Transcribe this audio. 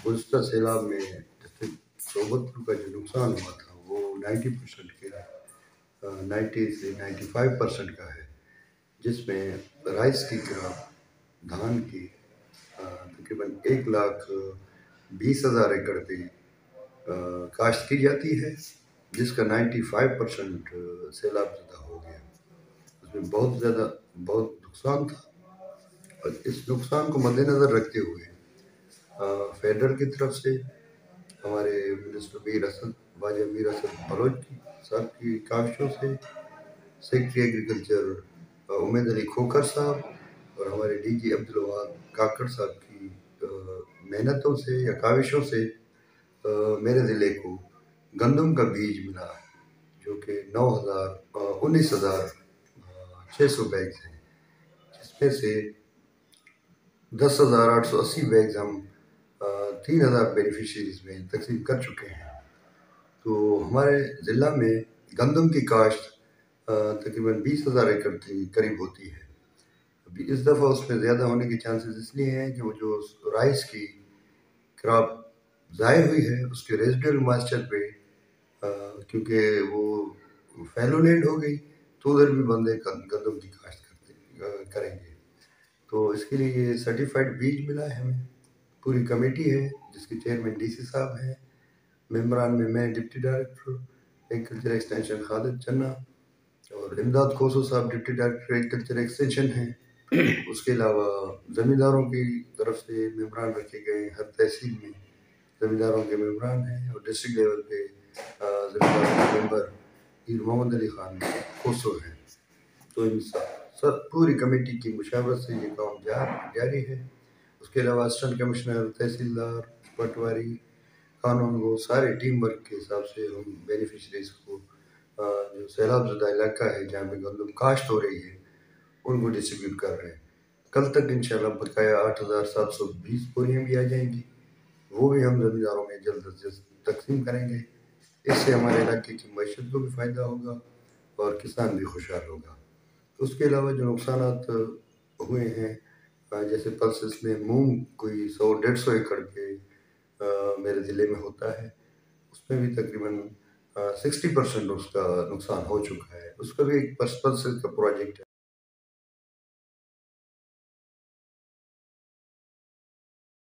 गुज़श्ता सैलाब में जैसे सोबतपुर का जो नुकसान हुआ था वो 90% के 90 से 95% का है, जिसमें राइस की क्रॉप धान की तकरीबन 1,20,000 एकड़ पे काश्त की जाती है, जिसका 95% सैलाब ज़दा हो गया। उसमें बहुत नुकसान था और इस नुकसान को मद्देनज़र रखते हुए फेडरल की तरफ से हमारे मिनिस्टर मीर असद बलोच साहब की काविशों से सेक्रेटरी एग्रीकल्चर उमैद अली खोखर साहब और हमारे डीजी अब्दुल वहाब काकड़ साहब की मेहनतों से या काविशों से मेरे ज़िले को गंदम का बीज मिला है, जो कि 19,600 बैग्स हैं, जिसमें से 10,880 बैग्स हम 3,000 बेनिफिशरीज में तकसीम कर चुके हैं। तो हमारे ज़िला में गंदम की काश्त तकरीबन 20,000 एकड़ के करीब होती है। अभी इस दफ़ा उसमें ज़्यादा होने के चांसेस इसलिए हैं कि वो जो राइस की क्रॉप ज़ाहिर हुई है उसके रेजिडुअल मॉइस्चर पे क्योंकि वो फैलो लैंड हो गई तो उधर भी बंदे गंदम की काश्त करेंगे। तो इसके लिए सर्टिफाइड बीज मिला है हमें। पूरी कमेटी है जिसके चेयरमैन डीसी साहब हैं, मेंबरान में मैं deputy director agriculture extension Khalid चन्ना और इमदाद खोसो साहब डिप्टी डायरेक्टर एग्रीकल्चर एक्सटेंशन हैं। उसके अलावा ज़मींदारों की तरफ से मेंबरान रखे गए हैं, हर तहसील में ज़मींदारों के मेंबरान हैं और डिस्ट्रिक्ट लेवल पे ज़मींदारों के मेंबर पीर मोहम्मद अली खान खोसो हैं। तो इन सब पूरी कमेटी की मुशावरत से ये काम जारी है। उसके अलावा असिस्टेंट कमिश्नर, तहसीलदार, पटवारी, कानून, वो सारे टीम वर्क के हिसाब से हम बेनिफिशरीज को जो सैलाब ज़दा इलाका है जहाँ पे गंदम काश्त हो रही है उनको डिस्ट्रीब्यूट कर रहे हैं। कल तक इंशाल्लाह बकाया 8,720 बोरियाँ भी आ जाएंगी, वो भी हम ज़मींदारों में जल्द अज जल्द तकसीम करेंगे। इससे हमारे इलाके की मईशत को भी फ़ायदा होगा और किसान भी खुशहाल होगा। उसके अलावा जो नुकसानात हुए हैं जैसे पल्सेस में मूंग कोई 100-150 एकड़ पे मेरे ज़िले में होता है, उसमें भी तकरीबन 60% उसका नुकसान हो चुका है। उसका भी एक पल्सेस का प्रोजेक्ट है।